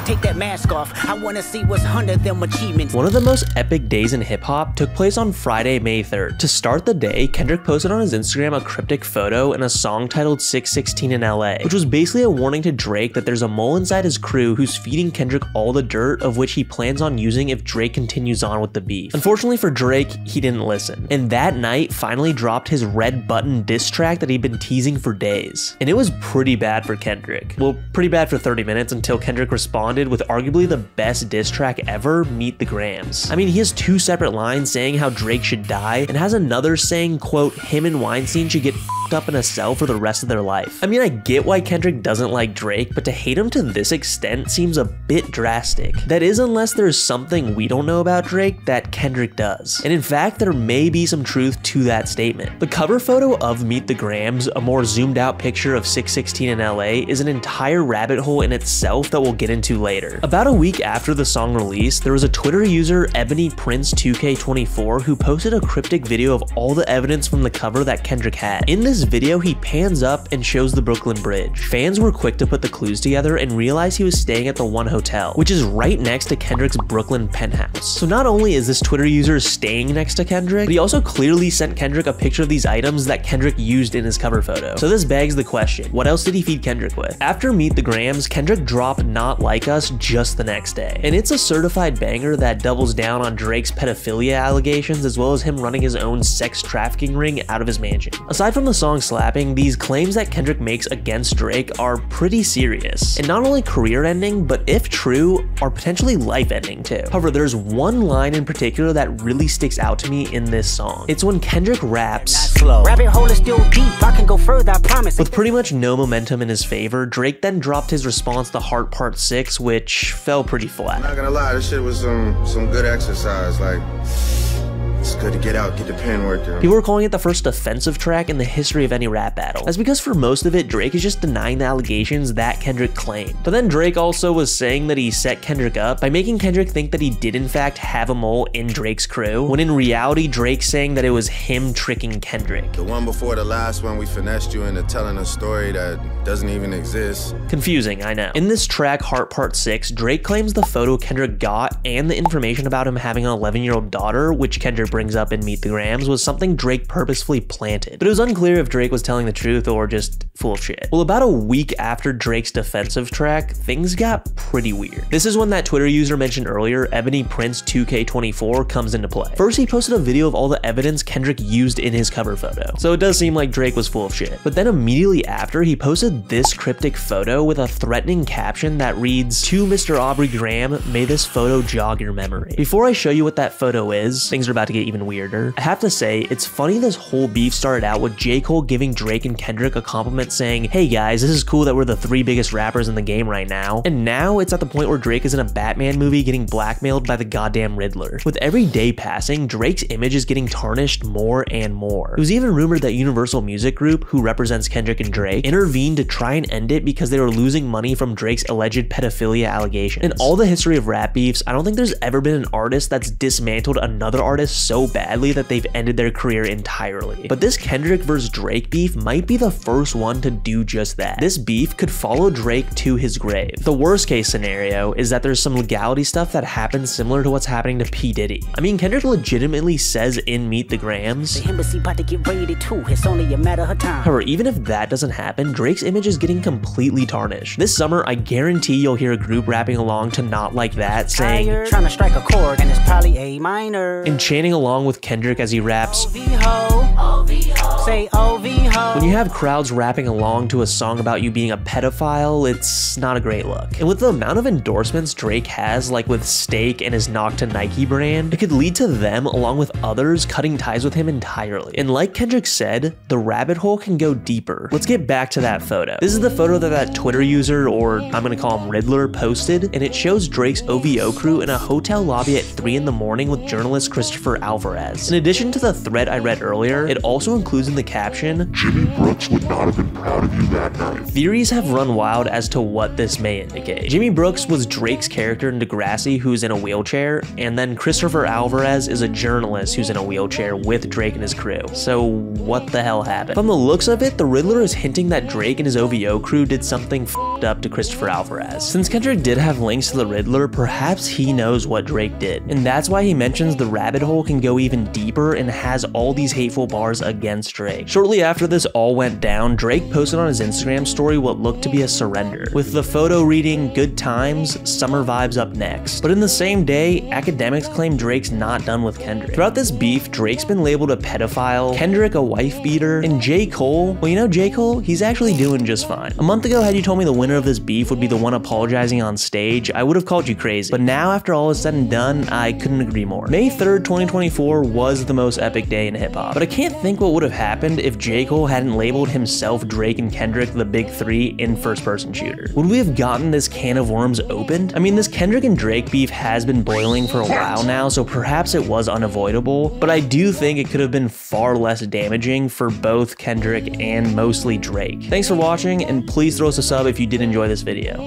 Take that mask off, I wanna see what's under them achievements. One of the most epic days in hip-hop took place on Friday, May 3rd. To start the day, Kendrick posted on his Instagram a cryptic photo and a song titled 616 in LA, which was basically a warning to Drake that there's a mole inside his crew who's feeding Kendrick all the dirt of which he plans on using if Drake continues on with the beef. Unfortunately for Drake, he didn't listen, and that night finally dropped his Red Button diss track that he'd been teasing for days. And it was pretty bad for Kendrick. Well, pretty bad for 30 minutes until Kendrick responded with arguably the best diss track ever, Meet the Grams. I mean, he has two separate lines saying how Drake should die, and has another saying, quote, him and Weinstein should get f***ed up in a cell for the rest of their life. I mean, I get why Kendrick doesn't like Drake, but to hate him to this extent seems a bit drastic. That is, unless there's something we don't know about Drake that Kendrick does. And in fact, there may be some truth to that statement. The cover photo of Meet the Grams, a more zoomed out picture of 616 in LA, is an entire rabbit hole in itself that we'll get into later. About a week after the song released, there was a Twitter user, Ebony Prince 2K24, who posted a cryptic video of all the evidence from the cover that Kendrick had. In this video, he pans up and shows the Brooklyn Bridge. Fans were quick to put the clues together and realize he was staying at the One Hotel, which is right next to Kendrick's Brooklyn penthouse. So not only is this Twitter user staying next to Kendrick, but he also clearly sent Kendrick a picture of these items that Kendrick used in his cover photo. So this begs the question, what else did he feed Kendrick with? After Meet the Grams, Kendrick dropped Not Like Us just the next day. And it's a certified banger that doubles down on Drake's pedophilia allegations as well as him running his own sex trafficking ring out of his mansion. Aside from the song slapping, these claims that Kendrick makes against Drake are pretty serious. And not only career-ending, but if true, are potentially life-ending too. However, there's one line in particular that really sticks out to me in this song. It's when Kendrick raps, Rabbit hole is still deep, I can go further, I promise. With pretty much no momentum in his favor, Drake then dropped his response to Heart Part 6, which fell pretty flat. I'm not gonna lie, this shit was some good exercise. Like, it's good to get out, get the pen work done. People were calling it the first offensive track in the history of any rap battle. That's because for most of it, Drake is just denying the allegations that Kendrick claimed. But then Drake also was saying that he set Kendrick up by making Kendrick think that he did in fact have a mole in Drake's crew, when in reality, Drake's saying that it was him tricking Kendrick. The one before the last one, we finessed you into telling a story that doesn't even exist. Confusing, I know. In this track, Heart Part 6, Drake claims the photo Kendrick got and the information about him having an 11-year-old daughter, which Kendrick brings up in Meet the Grams, was something Drake purposefully planted. But it was unclear if Drake was telling the truth or just full of shit. Well, about a week after Drake's defensive track, things got pretty weird. This is when that Twitter user mentioned earlier, Ebony Prince 2K24, comes into play. First, he posted a video of all the evidence Kendrick used in his cover photo. So it does seem like Drake was full of shit. But then immediately after, he posted this cryptic photo with a threatening caption that reads, "To Mr. Aubrey Graham, may this photo jog your memory." Before I show you what that photo is, things are about to get even weirder. I have to say, it's funny this whole beef started out with J. Cole giving Drake and Kendrick a compliment saying, "Hey guys, this is cool that we're the 3 biggest rappers in the game right now." And now it's at the point where Drake is in a Batman movie getting blackmailed by the goddamn Riddler. With every day passing, Drake's image is getting tarnished more and more. It was even rumored that Universal Music Group, who represents Kendrick and Drake, intervened to try and end it because they were losing money from Drake's alleged pedophilia allegations. In all the history of rap beefs, I don't think there's ever been an artist that's dismantled another artist so badly that they've ended their career entirely. But this Kendrick vs. Drake beef might be the first one to do just that. This beef could follow Drake to his grave. The worst case scenario is that there's some legality stuff that happens similar to what's happening to P. Diddy. I mean, Kendrick legitimately says in Meet the Grams, the embassy about to get raided too, it's only a matter of time. However, even if that doesn't happen, Drake's image is getting completely tarnished. This summer, I guarantee you'll hear a group rapping along to Not Like That saying, trying to strike a chord and it's probably A minor, and chanting along with Kendrick as he raps, say OV-ho. When you have crowds rapping along to a song about you being a pedophile, it's not a great look. And with the amount of endorsements Drake has, like with Steak and his Knock to Nike brand, it could lead to them, along with others, cutting ties with him entirely. And like Kendrick said, the rabbit hole can go deeper. Let's get back to that photo. This is the photo that Twitter user, or I'm gonna call him Riddler, posted, and it shows Drake's OVO crew in a hotel lobby at 3 in the morning with journalist Christopher Alvarez. In addition to the thread I read earlier, it also includes in the caption, "Jimmy Brooks would not have been proud of you that night." Theories have run wild as to what this may indicate. Jimmy Brooks was Drake's character in Degrassi who's in a wheelchair, and then Christopher Alvarez is a journalist who's in a wheelchair with Drake and his crew. So what the hell happened? From the looks of it, the Riddler is hinting that Drake and his OVO crew did something f***ed looked up to Christopher Alvarez. Since Kendrick did have links to the Riddler, perhaps he knows what Drake did, and that's why he mentions the rabbit hole can go even deeper and has all these hateful bars against Drake. Shortly after this all went down, Drake posted on his Instagram story what looked to be a surrender, with the photo reading, "Good times, summer vibes up next." But in the same day, academics claim Drake's not done with Kendrick. Throughout this beef, Drake's been labeled a pedophile, Kendrick a wife beater, and J. Cole, well, you know J. Cole, he's actually doing just fine. A month ago, had you told me the winner of this beef would be the one apologizing on stage, I would have called you crazy. But now, after all is said and done, I couldn't agree more. May 3rd, 2024 was the most epic day in hip-hop, but I can't think what would have happened if J. Cole hadn't labeled himself, Drake, and Kendrick the big three in first-person shooter. Would we have gotten this can of worms opened? I mean, this Kendrick and Drake beef has been boiling for a while now, so perhaps it was unavoidable, but I do think it could have been far less damaging for both Kendrick and mostly Drake. Thanks for watching, and please throw us a sub if you did enjoy this video.